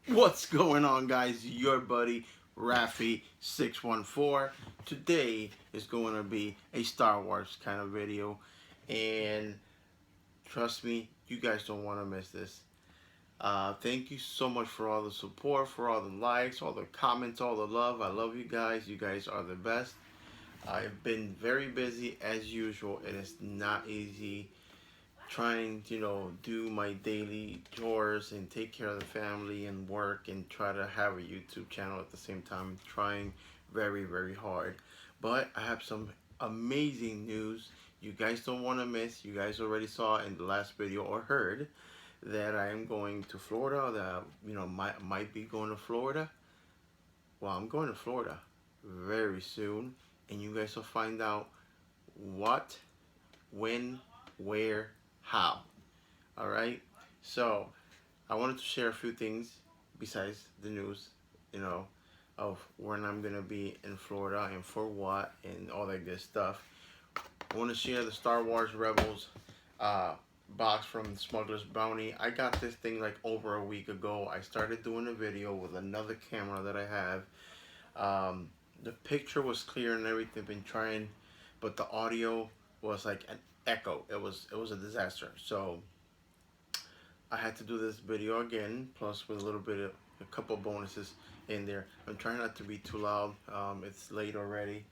What's going on, guys? Your buddy Rafi614. Today is going to be a Star Wars kind of video, and trust me, you guys don't want to miss this. Thank you so much for all the support, for all the likes, all the comments, all the love. I love you guys. You guys are the best. I've been very busy as usual, and it's not easy trying to, do my daily chores and take care of the family and work and try to have a YouTube channel at the same time. Trying very, very hard. But I have some amazing news you guys don't want to miss. You guys already saw in the last video or heard that I am going to Florida, that, might be going to Florida. Well, I'm going to Florida very soon, and you guys will find out what, when, where, how. All right. So I wanted to share a few things besides the news, of when I'm gonna be in Florida and for what and all that good stuff. I want to share the Star Wars Rebels box from Smuggler's Bounty. I got this thing like over a week ago. I started doing a video with another camera that I have. The picture was clear and everything. Been trying, but the audio was like an echo. It was a disaster. So I had to do this video again, plus with a couple bonuses in there. I'm trying not to be too loud. It's late already.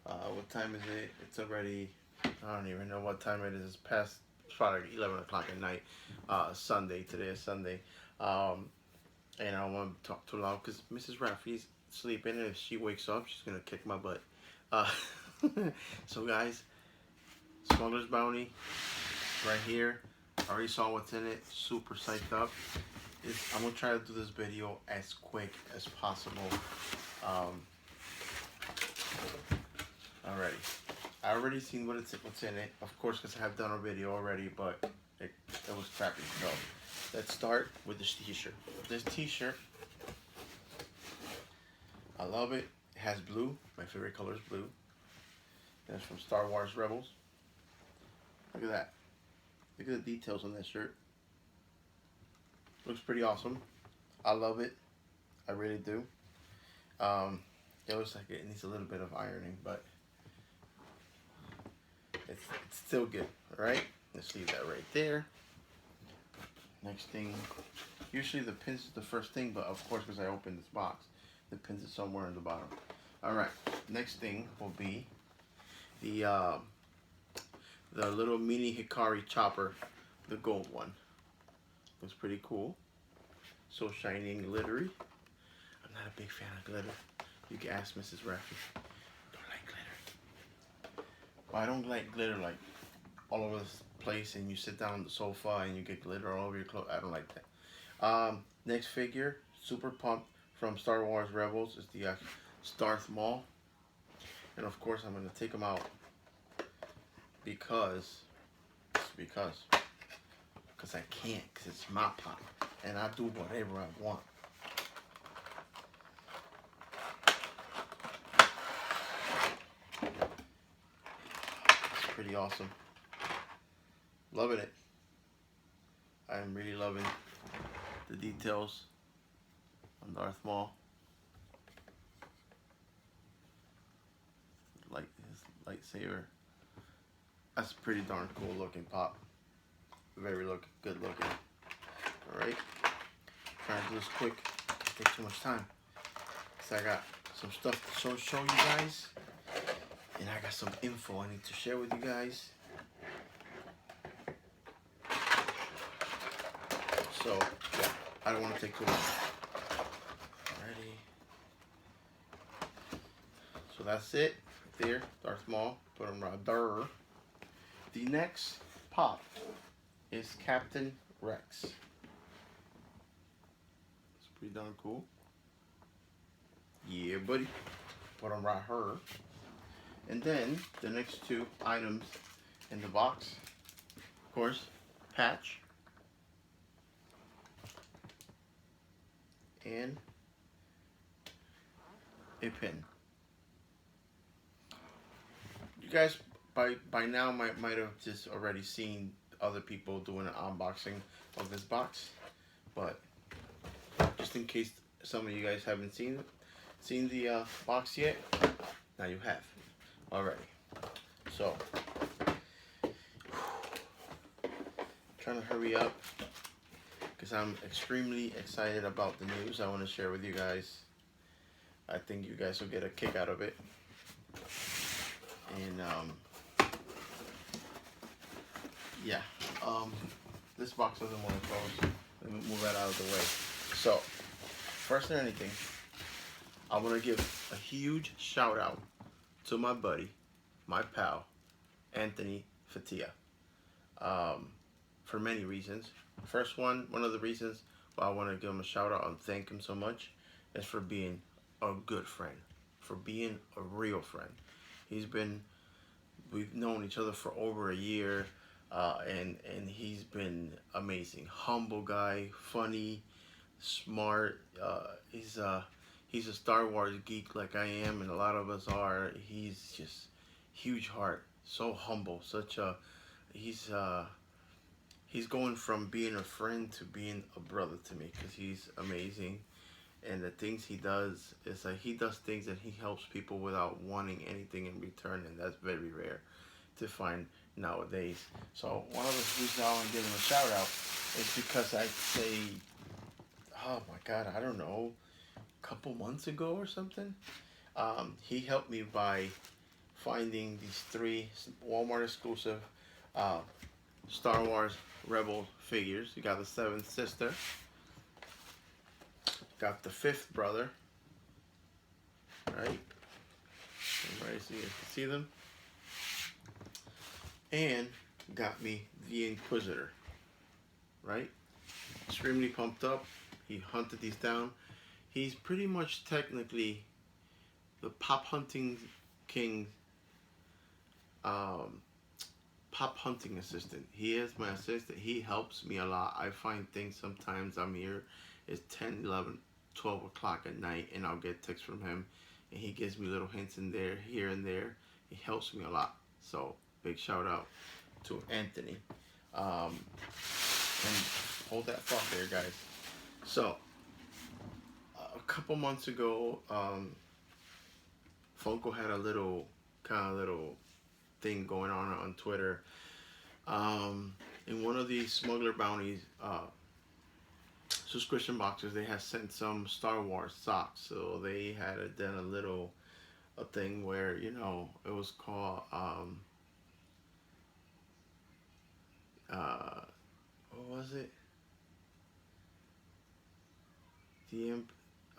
What time is it? It's already, I don't even know what time it is. It's past, it's probably 11 o'clock at night. Sunday. Today is Sunday. And I don't want to talk too loud because Mrs. Rafi's sleeping, and if she wakes up, she's gonna kick my butt. So guys, Smuggler's Bounty right here. I already saw what's in it. Super psyched up. I'm gonna try to do this video as quick as possible. Alrighty, I already seen what's in it, of course, because I have done a video already, but it was crappy. So let's start with this t-shirt. This t-shirt, I love it. It has blue. My favorite color is blue. And it's from Star Wars Rebels. Look at that. Look at the details on that shirt. Looks pretty awesome. I love it. I really do. It looks like it needs a little bit of ironing, but it's still good. All right. Let's leave that right there. Next thing, usually the pins is the first thing, but of course, because I opened this box, the pins is somewhere in the bottom. All right. Next thing will be the little mini Hikari chopper, the gold one. Looks pretty cool. So shiny and glittery. I'm not a big fan of glitter. You can ask Mrs. Rafi. Don't like glitter. Well, I don't like glitter like all over this place and you sit down on the sofa and you get glitter all over your clothes. I don't like that. Next figure, super pumped, from Star Wars Rebels, is the Darth Maul. And of course I'm going to take him out because I can't, because it's my pop and I do whatever I want. It's pretty awesome. Loving it. I'm really loving the details on Darth Maul. Like his lightsaber. That's pretty darn cool looking pop. Very good looking. Alright. Trying to do this quick. It takes too much time. Because I got some stuff to show you guys. And I got some info I need to share with you guys. So, yeah, I don't want to take too long. Alrighty. So that's it. Right there. Darth Maul. Put him right there. The next pop is Captain Rex. It's pretty darn cool. Yeah, buddy. Put him right here. And then the next two items in the box, of course, patch and a pin. You guys by now might have just already seen other people doing an unboxing of this box, but just in case some of you guys haven't seen the box yet, now you have already. So, trying to hurry up because I'm extremely excited about the news I want to share with you guys. I think you guys will get a kick out of it. And yeah, this box doesn't want to close. Let me move that out of the way. So, first than anything, I want to give a huge shout out to my buddy, my pal, Anthony Fatia, for many reasons. First one of the reasons why I want to give him a shout out and thank him so much is for being a good friend, for being a real friend. We've known each other for over a year, and he's been amazing. Humble guy, funny, smart. He's a Star Wars geek like I am, and a lot of us are. He's just huge heart, so humble, he's going from being a friend to being a brother to me because he's amazing. And the things he does is like he does things that he helps people without wanting anything in return, and that's very rare to find nowadays. So one of the reasons I want to give him a shout out is because I'd say, oh my God, I don't know, a couple months ago or something, he helped me by finding these 3 Walmart exclusive Star Wars Rebel figures. You got the 7th sister, got the 5th brother, right? Right, so you can see them. And got me the Inquisitor, right? Extremely pumped up. He hunted these down. He's pretty much technically the pop hunting king, pop hunting assistant. He is my assistant. He helps me a lot. I find things sometimes I'm here. It's 10, 11, 12 o'clock at night, and I'll get texts from him, and he gives me little hints in there, here and there. He helps me a lot. So big shout out to Anthony. And hold that thought there, guys. So a couple months ago, Funko had a little thing going on Twitter. In one of these smuggler bounties subscription boxes, they had sent some Star Wars socks. So they had done a thing where, you know, it was called what was it?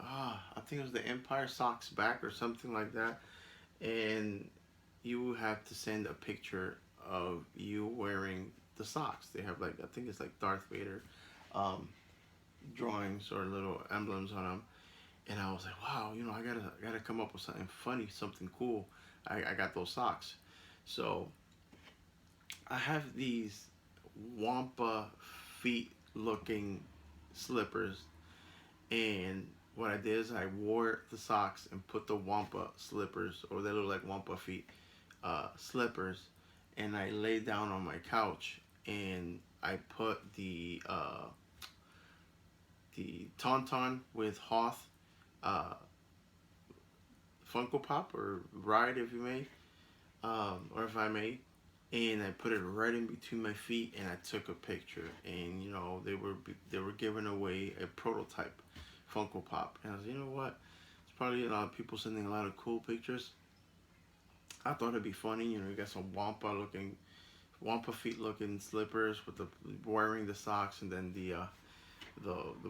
I think it was the Empire Socks Back or something like that. And you have to send a picture of you wearing the socks. They have like, I think it's like Darth Vader drawings or little emblems on them. And I was like, wow, you know, I gotta come up with something funny, something cool. I got those socks. So I have these Wampa feet looking slippers, and what I did is I wore the socks and put the Wampa slippers, or they look like Wampa feet slippers, and I laid down on my couch and I put the Tauntaun with Hoth Funko Pop, or Ride if you may, or if I may, and I put it right in between my feet, and I took a picture. And you know, they were giving away a prototype Funko Pop, and I was, you know what, it's probably a lot of people sending a lot of cool pictures. I thought it'd be funny, you know, you got some Wampa feet looking slippers with wearing the socks, and then the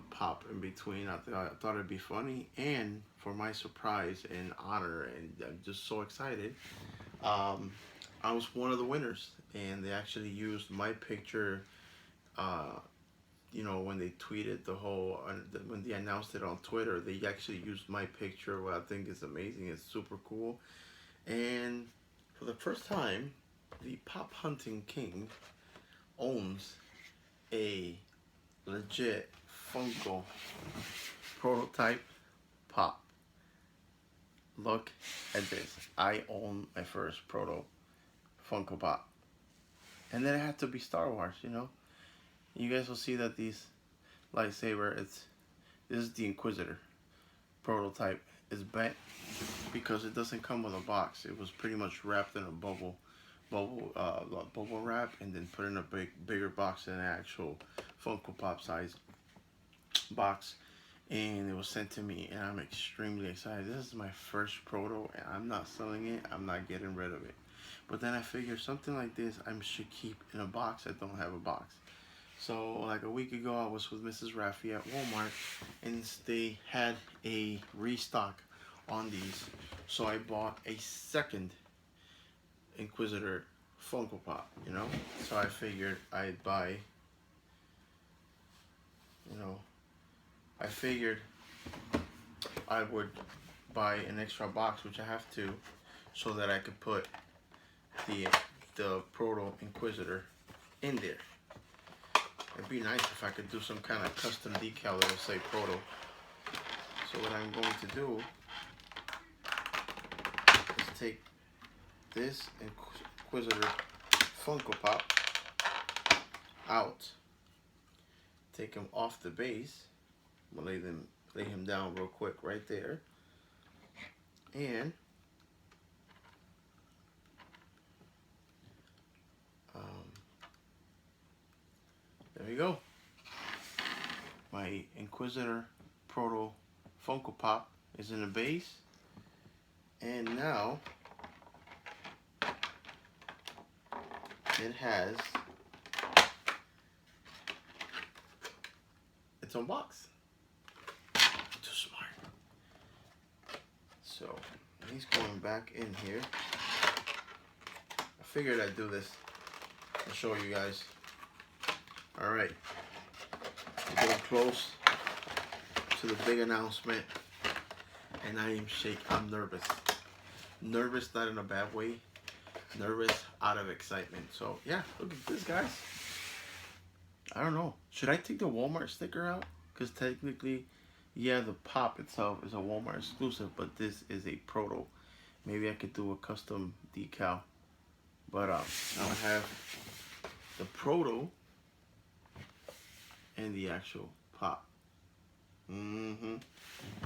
pop in between. I thought it'd be funny, and for my surprise and honor, and I'm just so excited, I was one of the winners, and they actually used my picture. You know, when they tweeted when they announced it on Twitter, they actually used my picture, what I think is amazing. It's super cool. And for the first time, the Pop Hunting King owns a legit Funko prototype pop. Look at this. I own my first proto Funko Pop. And then it had to be Star Wars, you know. You guys will see that these lightsaber, This is the Inquisitor prototype. It's bent because it doesn't come with a box. It was pretty much wrapped in a bubble wrap, and then put in a bigger box than an actual Funko Pop size box. And it was sent to me, and I'm extremely excited. This is my first proto, and I'm not selling it. I'm not getting rid of it. But then I figured something like this I should keep in a box that don't have a box. So like a week ago, I was with Mrs. Raffi at Walmart, and they had a restock on these. So I bought a second Inquisitor Funko Pop, you know. So I figured I'd buy, you know, I figured I would buy an extra box, which I have to, so that I could put the Proto Inquisitor in there. It'd be nice if I could do some kind of custom decal that would say Proto. So what I'm going to do is take this Inquisitor Funko Pop out, take him off the base. I'm gonna lay him down real quick right there, and there we go. My Inquisitor Proto Funko Pop is in the base, and now it has its own box. Too smart. So he's going back in here. I figured I'd do this and show you guys. All right, we're getting close to the big announcement, and I am shaking. I'm nervous. Nervous, not in a bad way. Nervous out of excitement. So yeah, look at this, guys. I don't know. Should I take the Walmart sticker out? Because technically, yeah, the pop itself is a Walmart exclusive, but this is a proto. Maybe I could do a custom decal. But I'll have the proto and the actual pop.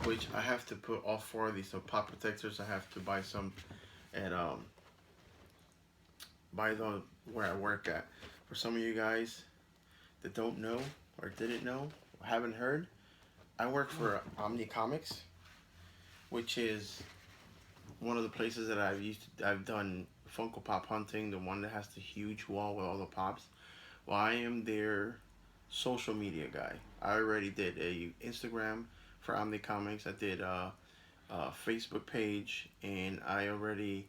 Which I have to put all four of these. So pop protectors, I have to buy some at where I work at. For some of you guys that don't know or didn't know or haven't heard, I work for Omni Comics, which is one of the places that I've done Funko Pop hunting, the one that has the huge wall with all the pops. Well, I am their social media guy. I already did a Instagram for Omni Comics. I did a Facebook page, and I already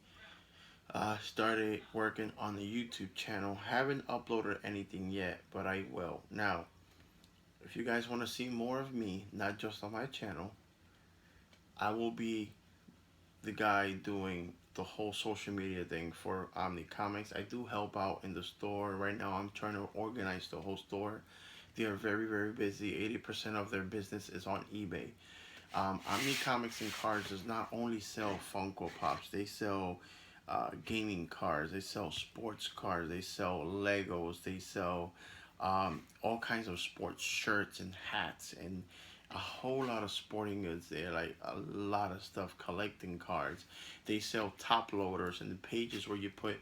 started working on the YouTube channel. Haven't uploaded anything yet, but I will. Now, if you guys want to see more of me, not just on my channel, I will be the guy doing the whole social media thing for Omni Comics. I do help out in the store. Right now, I'm trying to organize the whole store. They are very, very busy. 80% of their business is on eBay. Omni Comics and Cards does not only sell Funko Pops. They sell gaming cards. They sell sports cards. They sell Legos. They sell all kinds of sports shirts and hats and a whole lot of sporting goods there, like a lot of stuff, collecting cards. They sell top loaders and the pages where you put,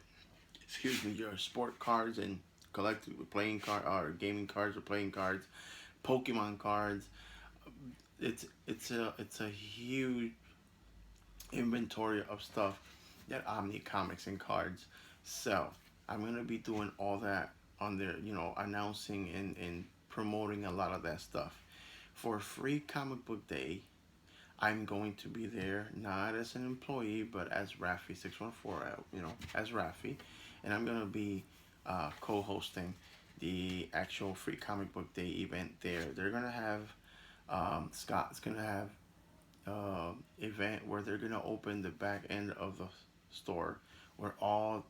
your sport cards and collect playing card or gaming cards or playing cards, Pokemon cards. It's a huge inventory of stuff that Omni Comics and Cards sell. I'm gonna be doing all that on there, announcing and promoting a lot of that stuff. For Free Comic Book Day, I'm going to be there, not as an employee, but as Raffi614, as Raffi. And I'm going to be co-hosting the actual Free Comic Book Day event there. They're going to have, Scott's going to have event where they're going to open the back end of the store where all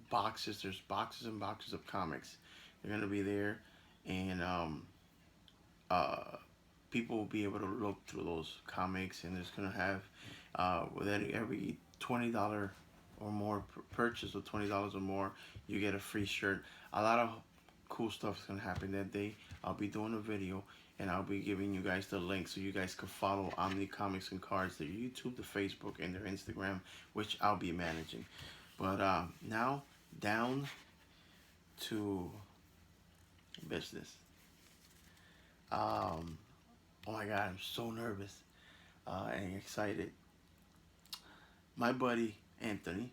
there's boxes and boxes of comics. They're going to be there, and people will be able to look through those comics, and it's going to have with every $20 or more purchase of $20 or more, you get a free shirt. A lot of cool stuff is going to happen that day. I'll be doing a video, and I'll be giving you guys the link so you guys can follow Omni Comics and Cards, their YouTube, their Facebook, and their Instagram, which I'll be managing. But now down to business. Um, oh my God, I'm so nervous and excited. My buddy Anthony,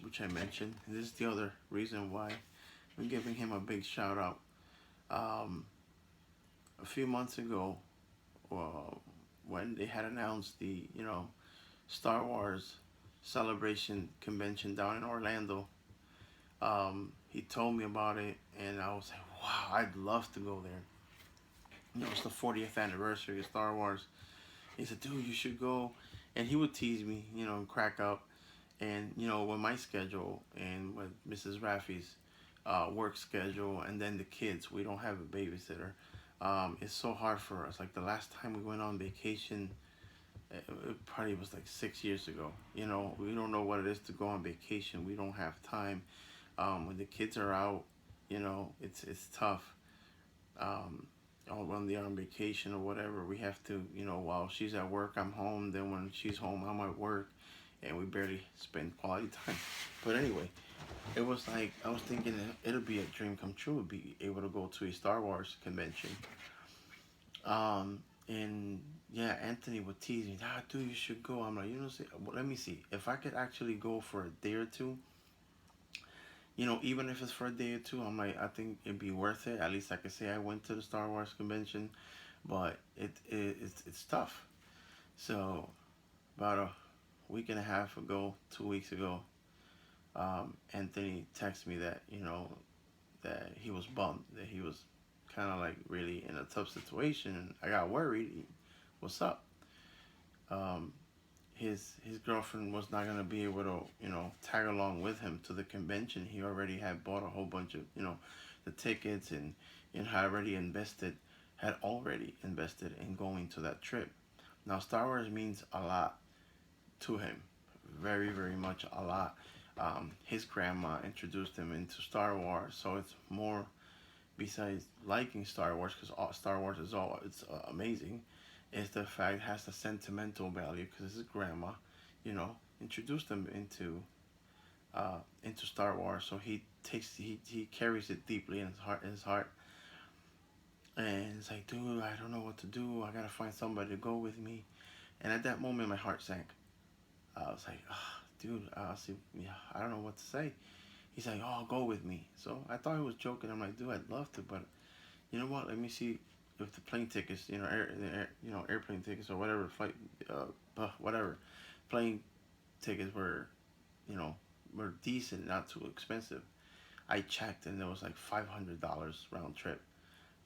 which I mentioned, and this is the other reason why I'm giving him a big shout out. Um, a few months ago, uh, when they had announced the Star Wars Celebration convention down in Orlando, he told me about it, and I was like, wow, I'd love to go there. It's the 40th anniversary of Star Wars. He said, dude, you should go. And he would tease me, and crack up. And, with my schedule and with Mrs. Raffy's work schedule, and then the kids, we don't have a babysitter. It's so hard for us. Like the last time we went on vacation, it probably was like 6 years ago. We don't know what it is to go on vacation. We don't have time. When the kids are out, it's tough. Um, when they're on vacation or whatever, we have to, while she's at work, I'm home. Then when she's home, I'm at work, and we barely spend quality time. But anyway, it was like I was thinking it'll be a dream come true to be able to go to a Star Wars convention. And yeah, Anthony would tease me, dude, you should go. I'm like, let me see if I could actually go for a day or two. Even if it's for a day or two, I'm like, I think it'd be worth it. At least I could say I went to the Star Wars convention, but it's tough. So about a week and a half ago, 2 weeks ago, Anthony texted me that that he was bummed, that he was kind of like really in a tough situation, and I got worried. What's up? Um, his girlfriend was not gonna be able to tag along with him to the convention. He already had bought a whole bunch of the tickets, and had already invested in going to that trip. Now Star Wars means a lot to him, very very much a lot. His grandma introduced him into Star Wars, so it's more, besides liking Star Wars, because Star Wars is all it's amazing, is the fact it has the sentimental value because his grandma, introduced him into Star Wars. So he carries it deeply in his heart, and it's like, dude, I don't know what to do. I gotta find somebody to go with me. And at that moment, my heart sank. I was like, dude, see, yeah, I don't know what to say. He's like, oh, go with me. So I thought he was joking. I'm like, dude, I'd love to, but you know what? Let me see if the plane tickets, airplane tickets or whatever, flight, whatever, plane tickets you know, were decent, not too expensive. I checked and it was like $500 round trip.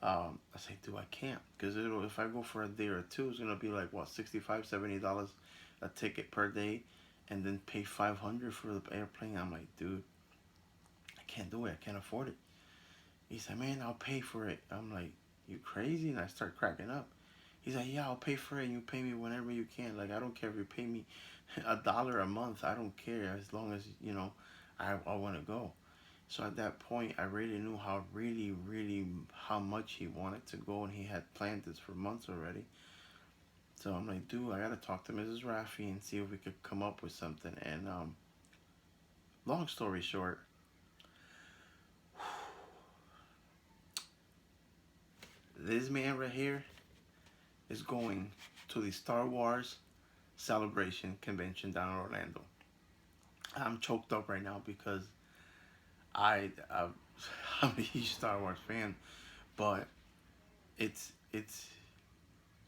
I say, dude, I can't, because if I go for a day or two, it's gonna be like what, $65, $70 a ticket per day, and then pay 500 for the airplane. I'm like, dude, I can't do it. I can't afford it. He said, man, I'll pay for it. I'm like, you crazy? And I start cracking up. He's like, yeah, I'll pay for it, and you pay me whenever you can. Like, I don't care if you pay me $1 a month. I don't care, as long as I want to go. So at that point, I really knew how really, really how much he wanted to go, and he had planned this for months already. So I'm like, dude, I gotta talk to Mrs. Raffi and see if we could come up with something. And long story short, this man right here is going to the Star Wars Celebration convention down in Orlando. I'm choked up right now because I, I I'm a huge Star Wars fan, but it's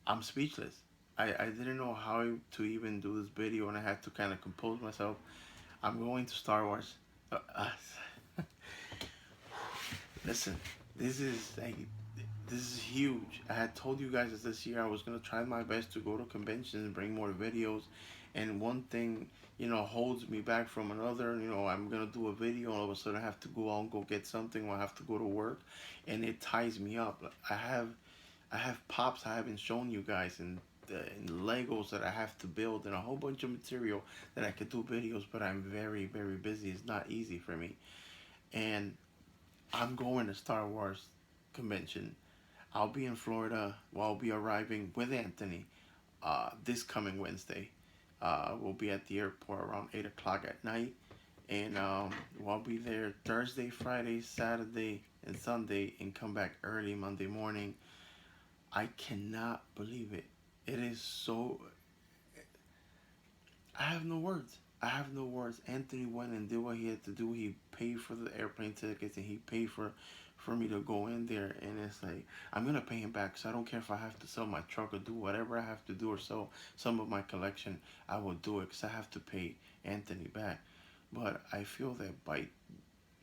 I'm speechless. I didn't know how to even do this video, and I had to kind of compose myself. I'm going to Star Wars. Listen, this is like this is huge. I had told you guys this year I was gonna try my best to go to conventions and bring more videos, and one thing holds me back from another. I'm gonna do a video, and all of a sudden I have to go out and go get something, or I have to go to work, and it ties me up. I have pops I haven't shown you guys, and Legos that I have to build, and a whole bunch of material that I could do videos, but I'm very very busy. It's not easy for me, and I'm going to Star Wars convention. I'll be in Florida. Well, I'll be arriving with Anthony this coming Wednesday. We'll be at the airport around 8 o'clock at night. And we'll be there Thursday, Friday, Saturday, and Sunday, and come back early Monday morning. I cannot believe it. It is so. I have no words. I have no words. Anthony went and did what he had to do. He paid for the airplane tickets and he paid for me to go in there. And it's like, I'm gonna pay him back. So I don't care if I have to sell my truck or do whatever I have to do or sell some of my collection. I will do it because I have to pay Anthony back. But I feel that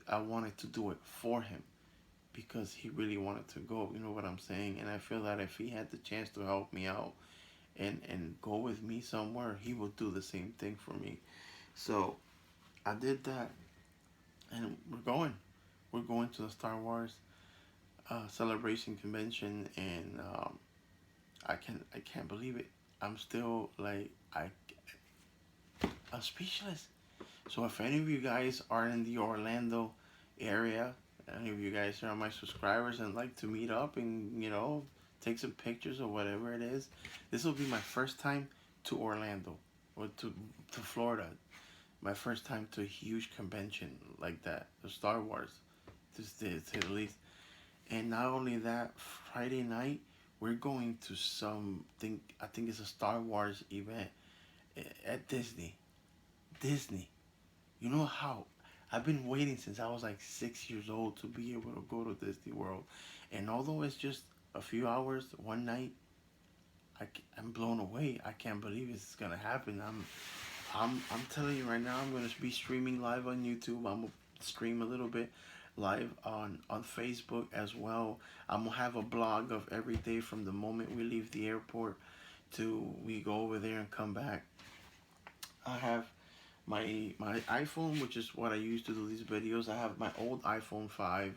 I wanted to do it for him because he really wanted to go. You know what I'm saying? And I feel that if he had the chance to help me out and go with me somewhere, he would do the same thing for me. So I did that, and we're going. We're going to the Star Wars celebration convention, and I can't believe it. I'm still like I'm speechless. So if any of you guys are in the Orlando area, any of you guys are my subscribers and like to meet up and take some pictures or whatever it is, this will be my first time to Orlando or to Florida. My first time to a huge convention like that, the Star Wars, to say the least. And not only that, Friday night we're going to something. I think it's a Star Wars event at Disney. Disney. You know how I've been waiting since I was like 6 years old to be able to go to Disney World, and although it's just a few hours, one night, I'm blown away. I can't believe it's gonna happen. I'm telling you right now, I'm gonna be streaming live on YouTube. I'm gonna stream a little bit live on Facebook as well. I'm gonna have a blog of every day from the moment we leave the airport to we go over there and come back. I have my iPhone, which is what I use to do these videos. I have my old iPhone 5.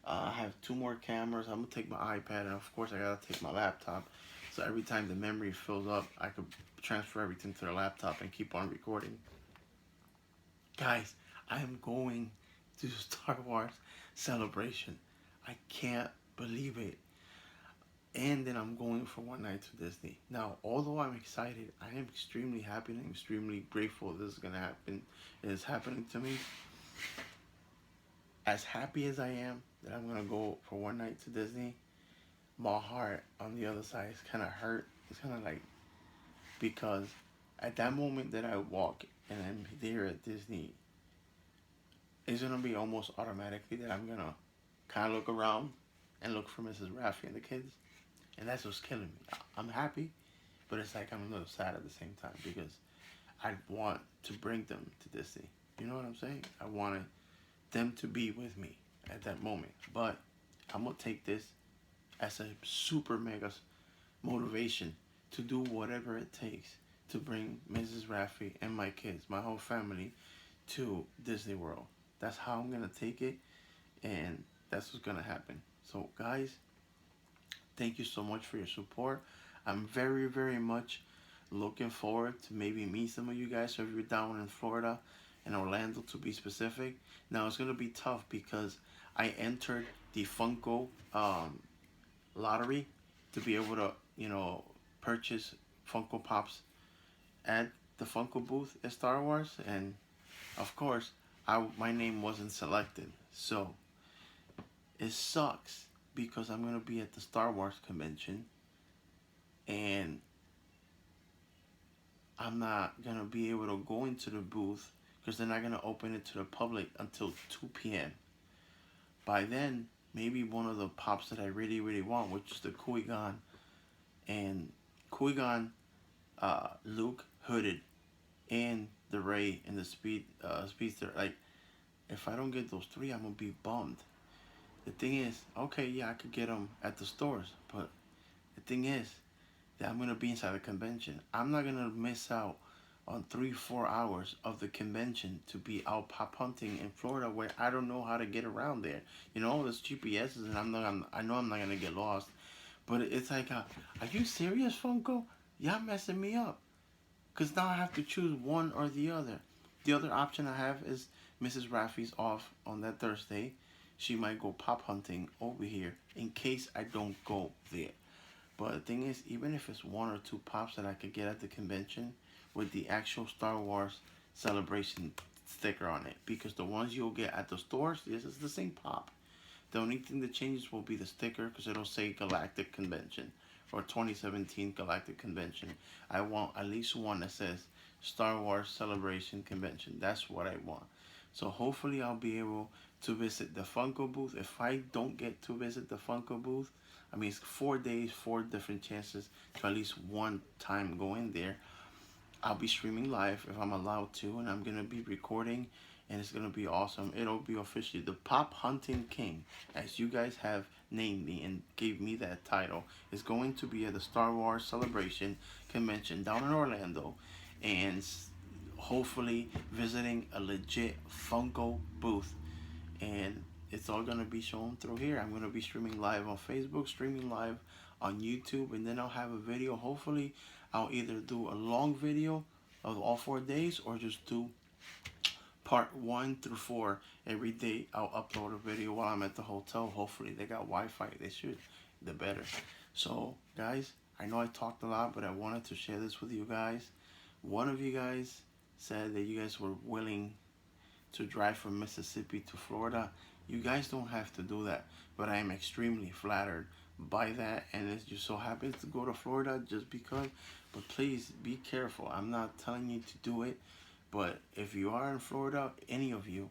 I have two more cameras. I'm gonna take my iPad, and of course I gotta take my laptop. So every time the memory fills up, I could transfer everything to the laptop and keep on recording. Guys, I am going to Star Wars Celebration. I can't believe it. And then I'm going for one night to Disney. Now, although I'm excited, I am extremely happy and extremely grateful this is gonna happen. It is happening to me. As happy as I am that I'm gonna go for one night to Disney, my heart on the other side is kind of hurt. It's kind of like because at that moment that I walk and I'm there at Disney, it's gonna be almost automatically that I'm gonna kind of look around and look for Mrs. Raffi and the kids, and that's what's killing me. I'm happy, but it's like I'm a little sad at the same time because I want to bring them to Disney. You know what I'm saying? I wanted them to be with me at that moment, but I'm gonna take this as a super mega motivation to do whatever it takes to bring Mrs. Raffi and my kids, my whole family, to Disney World. That's how I'm gonna take it, and that's what's gonna happen. So, guys, thank you so much for your support. I'm very, very much looking forward to maybe meet some of you guys. So if you're down in Florida, in Orlando to be specific. Now it's gonna be tough because I entered the Funko lottery to be able to, purchase Funko Pops at the Funko booth at Star Wars, and of course, my name wasn't selected. So it sucks because I'm gonna be at the Star Wars convention, and I'm not gonna be able to go into the booth because they're not gonna open it to the public until 2 p.m. By then, maybe one of the pops that I really, really want, which is the Qui-Gon, Luke hooded, and the Ray and the speedster. Like, if I don't get those three, I'm gonna be bummed. The thing is, okay, yeah, I could get them at the stores, but the thing is that I'm gonna be inside the convention. I'm not gonna miss out on 3-4 hours of the convention to be out pop hunting in Florida where I don't know how to get around there. There's GPSs and I know I'm not gonna get lost. But it's like, are you serious, Funko? Y'all messing me up. Cause now I have to choose one or the other. The other option I have is Mrs. Raffi's off on that Thursday. she might go pop hunting over here in case I don't go there. But the thing is, even if it's one or two pops that I could get at the convention with the actual Star Wars celebration sticker on it, because the ones you'll get at the stores, this is the same pop. The only thing that changes will be the sticker because it'll say Galactic Convention or 2017 Galactic Convention. I want at least one that says Star Wars Celebration Convention. That's what I want. So hopefully I'll be able to visit the Funko booth. If I don't get to visit the Funko booth, I mean it's 4 days, 4 different chances to at least one time go in there. I'll be streaming live if I'm allowed to, and I'm gonna be recording, and it's gonna be awesome. It'll be officially the Pop Hunting King, as you guys have named me and gave me that title. Is going to be at the Star Wars Celebration Convention down in Orlando, and hopefully visiting a legit Funko booth, and it's all gonna be shown through here. I'm gonna be streaming live on Facebook, streaming live on YouTube, and then I'll have a video. Hopefully, I'll either do a long video of all 4 days or just do part 1 through 4 every day. I'll upload a video while I'm at the hotel. Hopefully, they got Wi-Fi. They should, the better. So, guys, I know I talked a lot, but I wanted to share this with you guys. One of you guys said that you guys were willing to drive from Mississippi to Florida. You guys don't have to do that, but I am extremely flattered by that, and it just so happens to go to Florida just because. But please be careful. I'm not telling you to do it, but if you are in Florida, any of you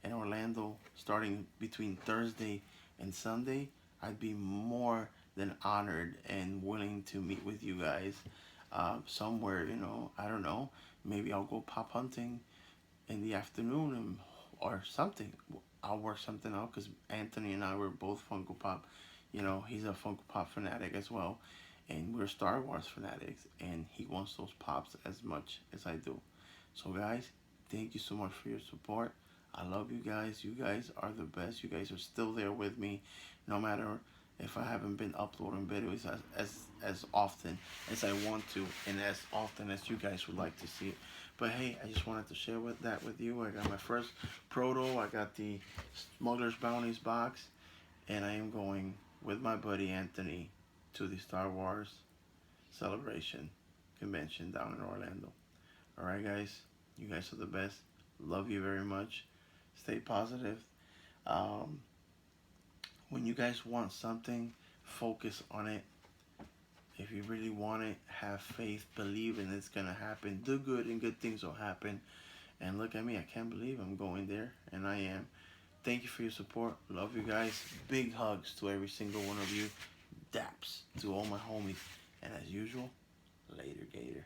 in Orlando, starting between Thursday and Sunday, I'd be more than honored and willing to meet with you guys somewhere. I don't know. Maybe I'll go pop hunting in the afternoon or something. I'll work something out because Anthony and I were both Funko Pop. He's a Funko Pop fanatic as well, and we're Star Wars fanatics, and he wants those pops as much as I do. So guys, thank you so much for your support. I love you guys. You guys are the best. You guys are still there with me, no matter if I haven't been uploading videos as often as I want to, and as often as you guys would like to see it. But hey, I just wanted to share that with you. I got my first proto. I got the Smuggler's Bounties box, and I am going with my buddy Anthony to the Star Wars Celebration Convention down in Orlando. Alright guys, you guys are the best. Love you very much. Stay positive. When you guys want something, focus on it. If you really want it, have faith, believe in it's gonna happen. Do good and good things will happen. And look at me, I can't believe I'm going there, and I am. Thank you for your support. Love you guys. Big hugs to every single one of you. Daps to all my homies. And as usual, later, Gator.